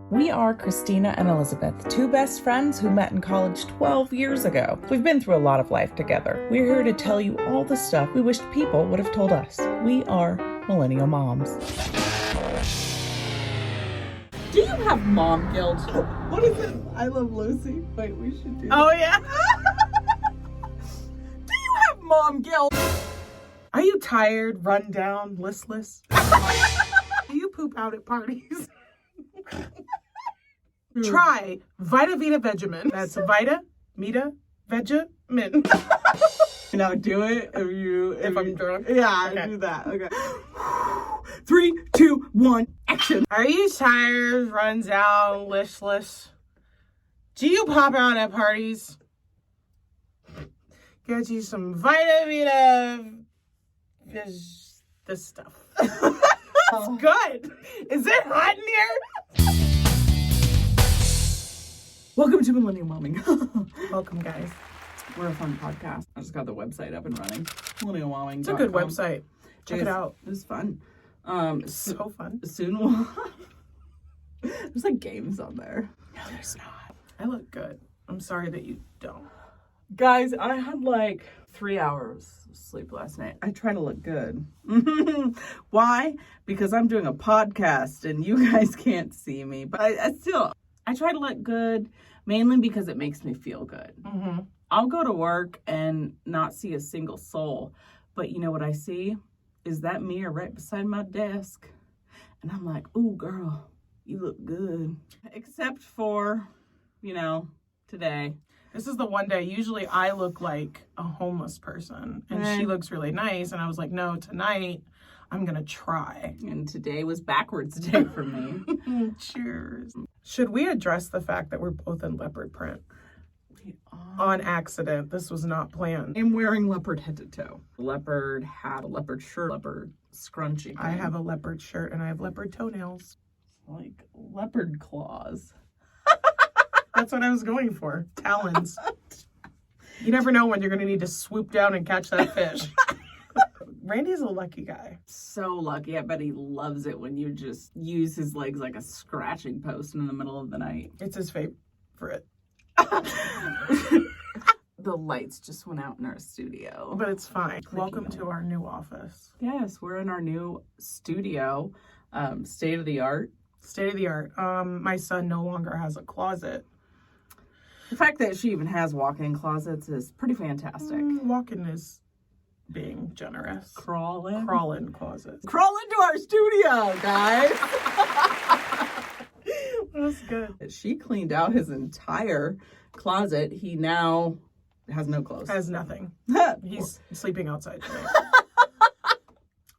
We are Kristina and Elizabeth, two best friends who met in college 12 years ago. We've been through a lot of life together. We're here to tell you all the stuff we wished people would have told us. We are millennial moms. Do you have mom guilt? What is it? I Love Lucy. Wait, we should do Oh, yeah. Do you have mom guilt? Are you tired, run down, listless? Do you poop out at parties? Try Vita Vita Vegemin. That's Vita, Meta, Vegemin. Now do it if I'm drunk? Yeah, Okay. do that. Okay. 3, 2, 1, action. Are you tired, run down, listless? Do you pop out at parties? Get you some Vita Vita. This stuff. It's good. Is it hot in here? Welcome to Millennial Momming. Welcome, guys. We're a fun podcast. I just got the website up and running. Millennialmomming.com. It's a good website. Check it out. It was fun. So fun. Soon we'll... There's like games on there. No, there's not. I look good. I'm sorry that you don't. Guys, I had like 3 hours of sleep last night. I try to look good. Why? Because I'm doing a podcast and you guys can't see me. But I try to look good, mainly because it makes me feel good. Mm-hmm. I'll go to work and not see a single soul. But you know what I see? Is that mirror right beside my desk. And I'm like, ooh, girl, you look good. Except for, today. This is the one day, usually I look like a homeless person. And she looks really nice. And I was like, no, tonight I'm going to try. And today was backwards day for me. Cheers. Should we address the fact that we're both in leopard print? We are. On accident. This was not planned. I'm wearing leopard head to toe. Leopard hat, a leopard shirt, leopard scrunchie. I have a leopard shirt and I have leopard toenails. like leopard claws. That's what I was going for. Talons. You never know when you're going to need to swoop down and catch that fish. Randy's a lucky guy. So lucky. I bet he loves it when you just use his legs like a scratching post in the middle of the night. It's his favorite. The lights just went out in our studio. But it's fine. Welcome to our new office. Yes, we're in our new studio. State of the art. State of the art. My son no longer has a closet. The fact that she even has walk-in closets is pretty fantastic. Walk-in is being generous. Crawl-in closets. Crawl into our studio, guys. That's good. She cleaned out his entire closet. He now has no clothes. Has nothing. He's sleeping outside today.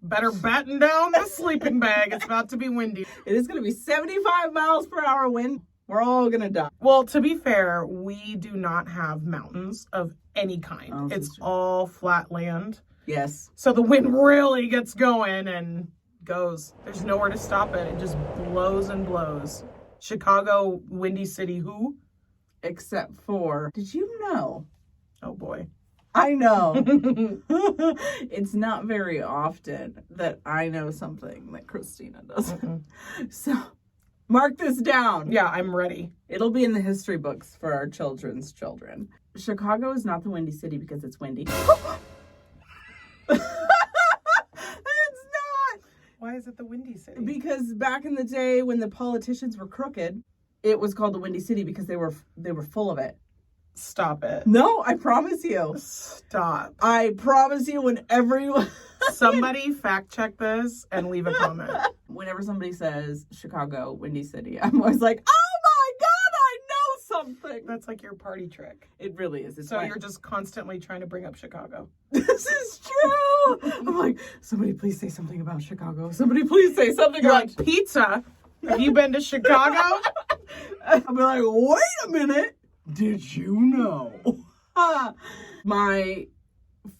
Better batten down the sleeping bag. It's about to be windy. It is going to be 75 miles per hour wind. We're all going to die. Well, to be fair, we do not have mountains of any kind. Oh, it's all flat land. Yes. So the wind really gets going and goes. There's nowhere to stop it. It just blows and blows. Chicago, Windy City, who? Except for, did you know? Oh boy. I know. It's not very often that I know something that Kristina doesn't. So, mark this down. Yeah, I'm ready. It'll be in the history books for our children's children. Chicago is not the Windy City because it's windy. It's not. Why is it the Windy City? Because back in the day when the politicians were crooked, it was called the Windy City because they were full of it. Stop it. No, I promise you. Stop. I promise you when everyone... Somebody fact check this and leave a comment. Whenever somebody says Chicago, Windy City, I'm always like, oh my God, I know something. That's like your party trick. It really is. It's So fine. you're just constantly trying to bring up Chicago. This is true. I'm like, somebody please say something about Chicago. Somebody please say something You're about like, pizza? Have you been to Chicago? I'll be like, wait a minute. Did you know? My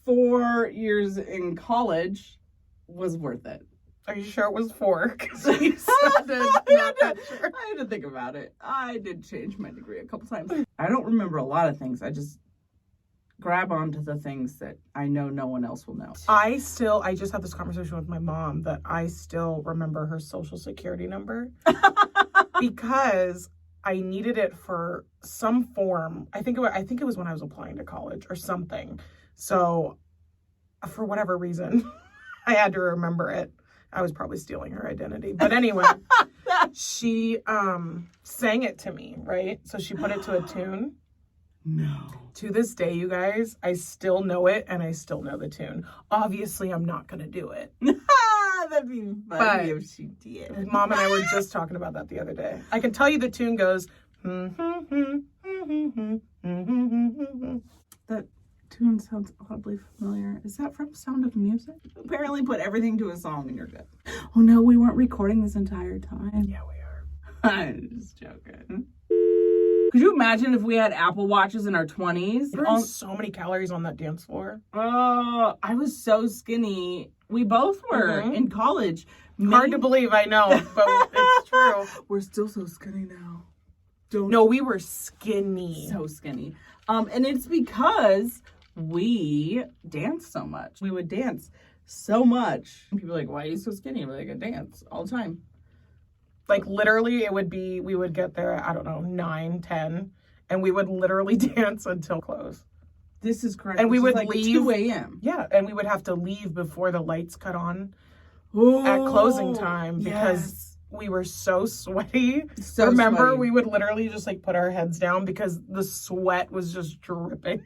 4 years in college was worth it. Are you sure it was 4? Because you sounded not that sure. I had to think about it. I did change my degree a couple times. I don't remember a lot of things. I just grab onto the things that I know no one else will know. I just had this conversation with my mom that I still remember her social security number. because I needed it for some form. I think it was when I was applying to college or something. So for whatever reason, I had to remember it. I was probably stealing her identity. But anyway, she sang it to me, right? So she put it to a tune. No. To this day, you guys, I still know it and I still know the tune. Obviously, I'm not going to do it. That'd be funny if she did. Mom and I were just talking about that the other day. I can tell you the tune goes. That tune sounds oddly familiar. Is that from Sound of Music? Apparently put everything to a song and you're good. Oh no, we weren't recording this entire time. Yeah, we are. I'm just joking. Could you imagine if we had Apple Watches in our 20s? There were so many calories on that dance floor. Oh, I was so skinny. We both were in college. Hard to believe, I know, but it's true. We're still so skinny now. No, we were skinny. So skinny. And it's because we danced so much. We would dance so much. And people are like, why are you so skinny? We're like, I dance all the time. Like, literally, we would get there at, I don't know, 9, 10, and we would literally dance until close. This is correct. And we would like leave. 2 a.m. Yeah, and we would have to leave before the lights cut on Ooh, at closing time because we were so sweaty. So Remember, sweaty. we would literally just, like, put our heads down because the sweat was just dripping.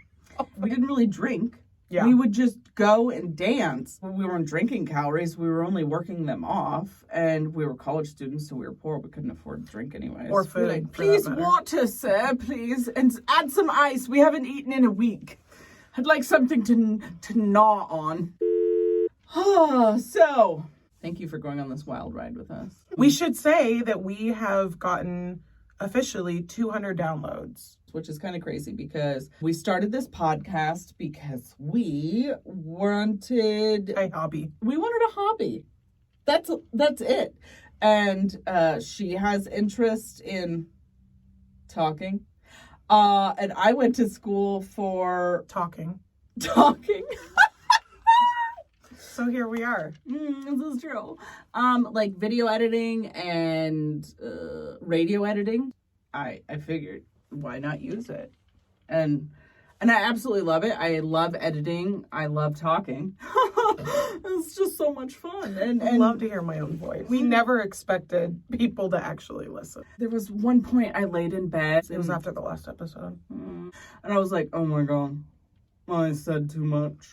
We didn't really drink. Yeah. We would just go and dance. We weren't drinking calories. We were only working them off. And we were college students, so we were poor. We couldn't afford to drink anyways. Or food. Like, please, water, sir, please. And add some ice. We haven't eaten in a week. I'd like something to gnaw on. So, thank you for going on this wild ride with us. We should say that we have gotten officially 200 downloads. Which is kind of crazy because we started this podcast because we wanted A hobby. We wanted a hobby. That's it. And she has interest in talking. And I went to school for Talking. So here we are. This is true. Like video editing and radio editing. I figured, why not use it? And I absolutely love it. I love editing. I love talking. It's just so much fun. And I love to hear my own voice. We never expected people to actually listen. There was one point I laid in bed. It was after the last episode. And I was like, oh my God, I said too much.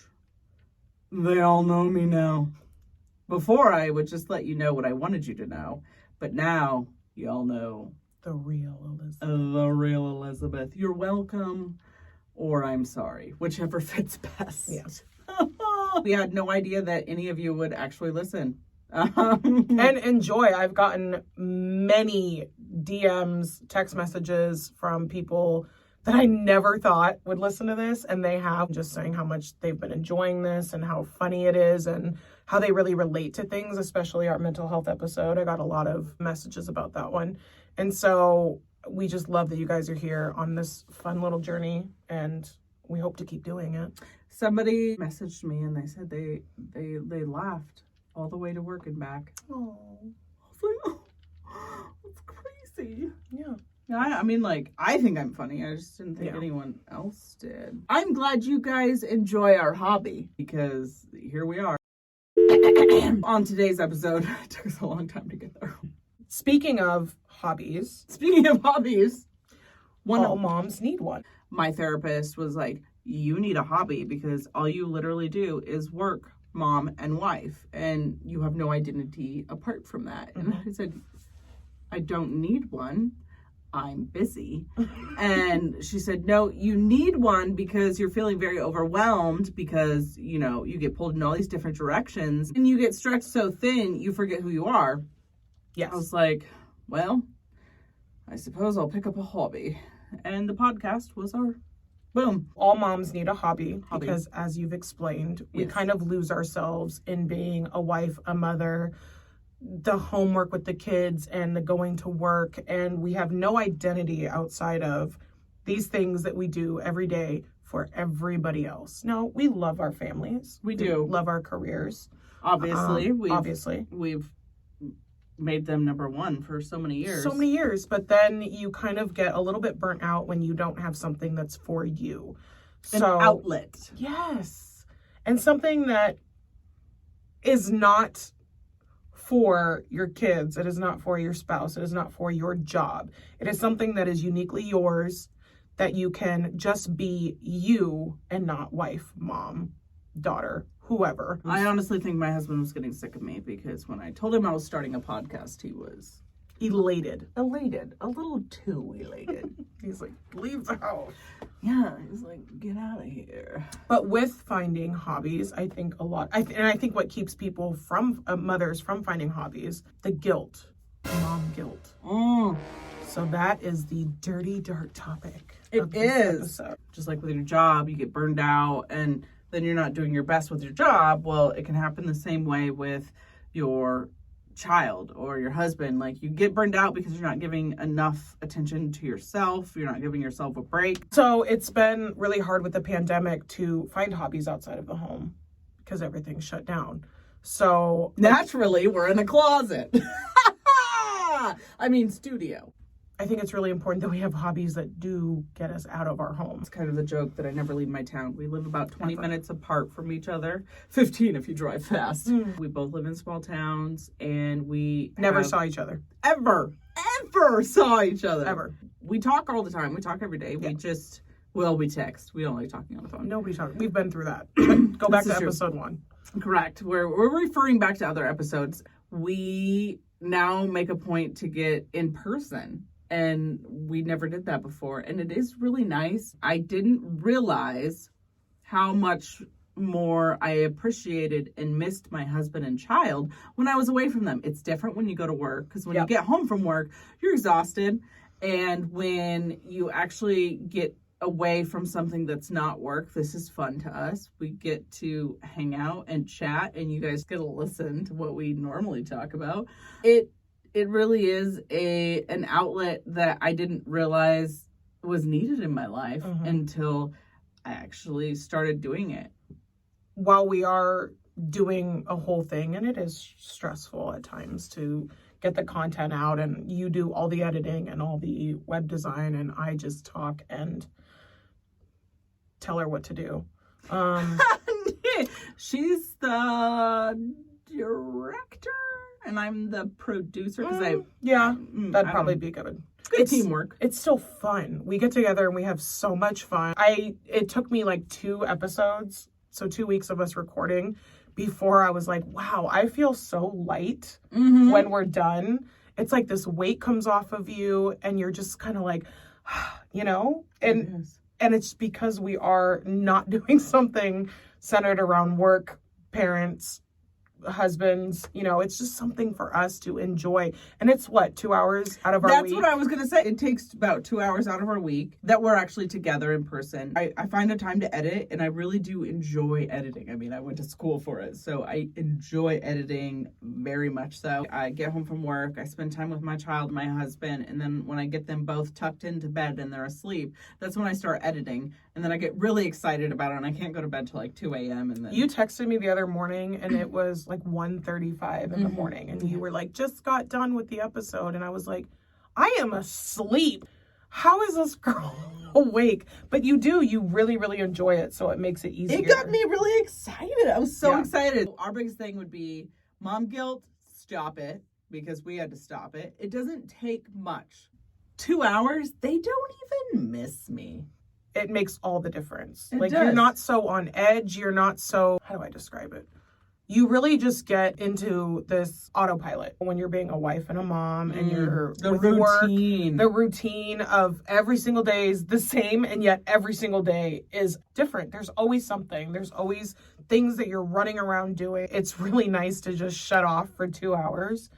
They all know me now. Before I would just let you know what I wanted you to know. But now y'all know. The real Elizabeth. The real Elizabeth. You're welcome, or I'm sorry, whichever fits best. Yes. We had no idea that any of you would actually listen. And enjoy. I've gotten many DMs, text messages from people that I never thought would listen to this, and they have, just saying how much they've been enjoying this and how funny it is and how they really relate to things, especially our mental health episode. I got a lot of messages about that one. And so we just love that you guys are here on this fun little journey, and we hope to keep doing it. Somebody messaged me and they said they laughed all the way to work and back. Oh, I was like, oh, that's crazy. yeah. I mean, like, I think I'm funny. I just didn't think anyone else did. I'm glad you guys enjoy our hobby because here we are. On today's episode, it took us a long time to get there. Speaking of hobbies, all moms need one. My therapist was like, you need a hobby because all you literally do is work, mom and wife, and you have no identity apart from that. And I said, I don't need one. I'm busy. And she said, no, you need one because you're feeling very overwhelmed because, you know, you get pulled in all these different directions and you get stretched so thin, you forget who you are. Yes. I was like, well, I suppose I'll pick up a hobby. And the podcast was our boom. All moms need a hobby. Because, as you've explained, we kind of lose ourselves in being a wife, a mother, the homework with the kids and the going to work. And we have no identity outside of these things that we do every day for everybody else. No, we love our families. We do. Love our careers. Obviously. Obviously. We've made them number one for so many years. So many years, but then you kind of get a little bit burnt out when you don't have something that's for you. An outlet. Yes. And something that is not for your kids. It is not for your spouse. It is not for your job. It is something that is uniquely yours, that you can just be you and not wife, mom, daughter, whoever. I honestly think my husband was getting sick of me because when I told him I was starting a podcast, he was elated. a little too elated. He's like, leave the house. Yeah, he's like, get out of here. But with finding hobbies, I think a lot, and I think what keeps people from, mothers from finding hobbies, the guilt, mom guilt. So that is the dirty, dark topic. It is. Just like with your job, you get burned out and then you're not doing your best with your job. Well, it can happen the same way with your child or your husband. Like, you get burned out because you're not giving enough attention to yourself. You're not giving yourself a break. So it's been really hard with the pandemic to find hobbies outside of the home because everything's shut down. So naturally, we're in a closet. I mean, studio. I think it's really important that we have hobbies that do get us out of our home. It's kind of the joke that I never leave my town. We live about 20 minutes apart from each other. 15 if you drive fast. We both live in small towns, and we never saw each other. Ever saw each other. Ever. We talk all the time. We talk every day. Yeah. We text. We don't like talking on the phone. Nobody talks. We've been through that. Go back to episode 1. Correct. We're referring back to other episodes. We now make a point to get in person. And we never did that before. And it is really nice. I didn't realize how much more I appreciated and missed my husband and child when I was away from them. It's different when you go to work, because when you get home from work, you're exhausted. And when you actually get away from something that's not work, this is fun to us. We get to hang out and chat, and you guys get to listen to what we normally talk about. It really is an outlet that I didn't realize was needed in my life until I actually started doing it. While we are doing a whole thing, and it is stressful at times to get the content out, and you do all the editing and all the web design, and I just talk and tell her what to do. She's the director. And I'm the producer because that'd probably be good. Good teamwork. It's so fun. We get together and we have so much fun. It took me like 2 episodes, so 2 weeks of us recording, before I was like, wow, I feel so light when we're done. It's like this weight comes off of you and you're just kind of like, you know? And it's because we are not doing something centered around work, parents, husbands, you know, it's just something for us to enjoy. And it's 2 hours out of our week? That's what I was going to say. It takes about 2 hours out of our week that we're actually together in person. I find a time to edit, and I really do enjoy editing. I mean, I went to school for it, so I enjoy editing very much so. I get home from work, I spend time with my child, my husband, and then when I get them both tucked into bed and they're asleep, that's when I start editing. And then I get really excited about it, and I can't go to bed till like 2 a.m. And then you texted me the other morning, and it was like 1:35 in the morning, and you were like, just got done with the episode, and I was like, I am asleep. How is this girl awake? But you really, really enjoy it, so it makes it easier. It got me really excited. I was so excited. Our biggest thing would be mom guilt. Stop it, because we had to stop it. It doesn't take much. 2 hours, they don't even miss me. It makes all the difference. It does. You're not so on edge. You're not so, how do I describe it? You really just get into this autopilot when you're being a wife and a mom, and you're the with routine. The routine of every single day is the same, and yet every single day is different. There's always something. There's always things that you're running around doing. It's really nice to just shut off for 2 hours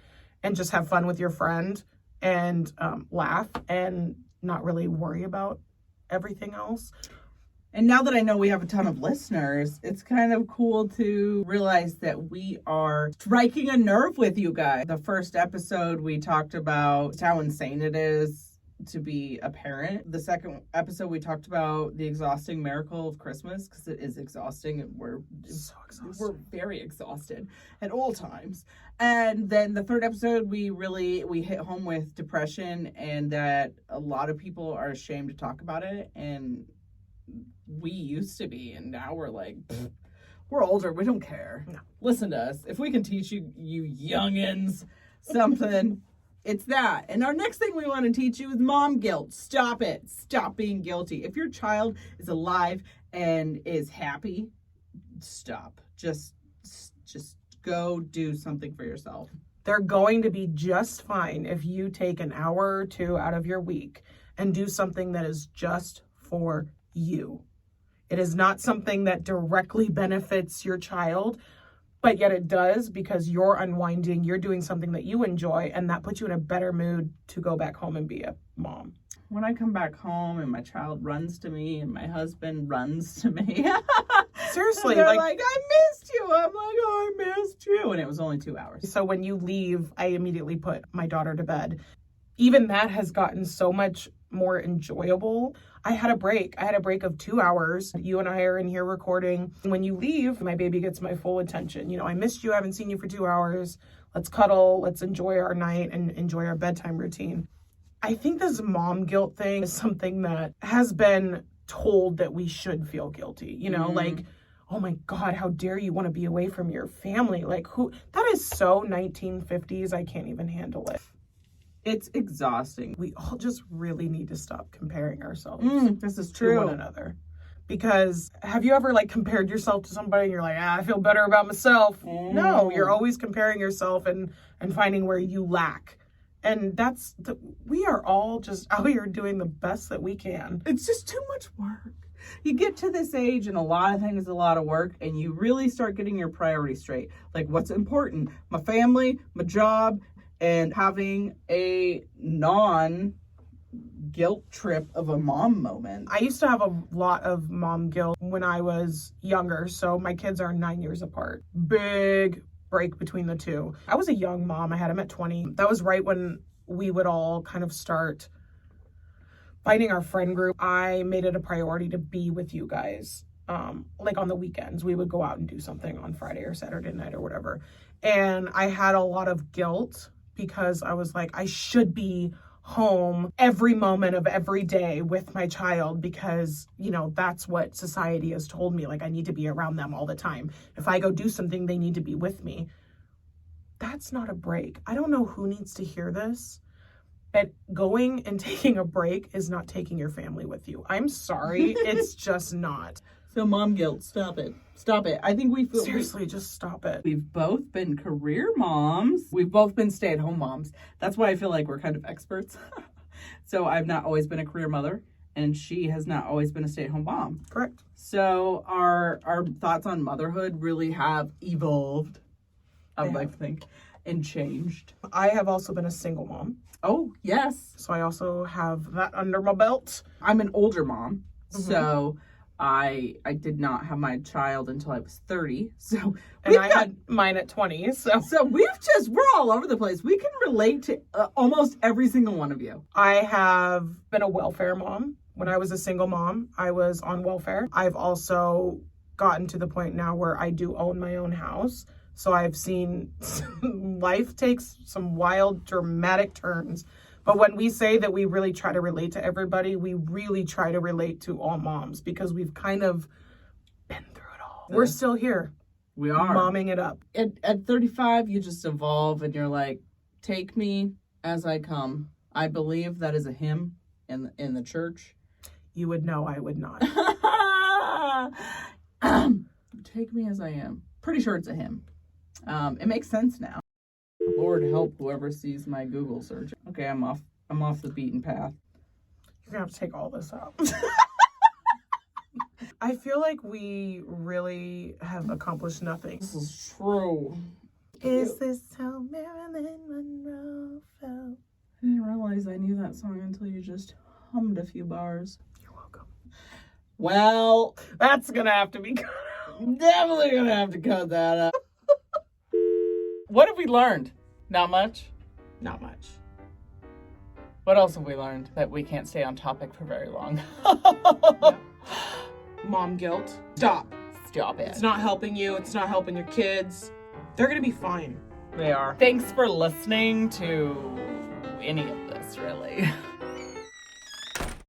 and just have fun with your friend and laugh and not really worry about everything else. And now that I know we have a ton of listeners, it's kind of cool to realize that we are striking a nerve with you guys. The first episode, we talked about how insane it is to be a parent. The second episode, we talked about the exhausting miracle of Christmas, because it is exhausting, and we're So exhausted. we're very exhausted at all times. And then the third episode, we hit home with depression, and that a lot of people are ashamed to talk about it, and we used to be, and now we're like, we're older, we don't care. No. Listen to us. If we can teach you youngins something, it's that. And our next thing we want to teach you is mom guilt. Stop it. Stop being guilty. If your child is alive and is happy, stop. Just go do something for yourself. They're going to be just fine if you take an hour or two out of your week and do something that is just for you. It is not something that directly benefits your child, but yet it does, because you're unwinding, you're doing something that you enjoy, and that puts you in a better mood to go back home and be a mom. When I come back home and my child runs to me and my husband runs to me. Seriously, they're like, I missed you. I'm like, oh, I missed you. And it was only 2 hours. So when you leave, I immediately put my daughter to bed. Even that has gotten so much more enjoyable. I had a break of 2 hours. You and I are in here recording. When you leave, my baby gets my full attention. You know, I missed you. I haven't seen you for 2 hours. Let's cuddle. Let's enjoy our night and enjoy our bedtime routine. I think this mom guilt thing is something that has been told that we should feel guilty. You know, like, oh my God, how dare you want to be away from your family? Like, that is so 1950s. I can't even handle it. It's exhausting. We all just really need to stop comparing ourselves This is to true. one another. Because have you ever like compared yourself to somebody and you're like, I feel better about myself? No, you're always comparing yourself and finding where you lack. And we are all just out here doing the best that we can. It's just too much work. You get to this age and a lot of things, a lot of work, and you really start getting your priorities straight. Like, what's important? My family, my job, and having a non-guilt trip of a mom moment. I used to have a lot of mom guilt when I was younger. So my kids are 9 years apart. Big break between the two. I was a young mom. I had him at 20. That was right when we would all kind of start finding our friend group. I made it a priority to be with you guys. Like on the weekends, we would go out and do something on Friday or Saturday night or whatever. And I had a lot of guilt because I was like, I should be home every moment of every day with my child because, you know, that's what society has told me. Like, I need to be around them all the time. If I go do something, they need to be with me. That's not a break. I don't know who needs to hear this, but going and taking a break is not taking your family with you. I'm sorry. It's just not. So mom guilt, stop it. Stop it. I think we feel... Seriously, just stop it. We've both been career moms. We've both been stay-at-home moms. That's why I feel like we're kind of experts. So I've not always been a career mother, and she has not always been a stay-at-home mom. Correct. So our thoughts on motherhood really have evolved, I would like to think, and changed. I have also been a single mom. Oh, yes. So I also have that under my belt. I'm an older mom, so... I did not have my child until I was 30. So and I had mine at 20. So we're all over the place. We can relate to almost every single one of you. I have been a welfare mom. When I was a single mom, I was on welfare. I've also gotten to the point now where I do own my own house. So I've seen life takes some wild, dramatic turns. But when we say that we really try to relate to everybody, we really try to relate to all moms because we've kind of been through it all. We're still here. We are. Momming it up. At 35, you just evolve and you're like, take me as I come. I believe that is a hymn in the church. You would know, I would not. Take me as I am. Pretty sure it's a hymn. It makes sense now. Lord help whoever sees my Google search. Okay, I'm off the beaten path. You're gonna have to take all this out. I feel like we really have accomplished nothing. This is true. Is this how Marilyn Monroe felt? I didn't realize I knew that song until you just hummed a few bars. You're welcome. Well, that's gonna have to be cut out. Definitely gonna have to cut that out. What have we learned? Not much? Not much. What else have we learned? That we can't stay on topic for very long. Mom guilt. Stop. Stop it. It's not helping you. It's not helping your kids. They're going to be fine. They are. Thanks for listening to any of this, really.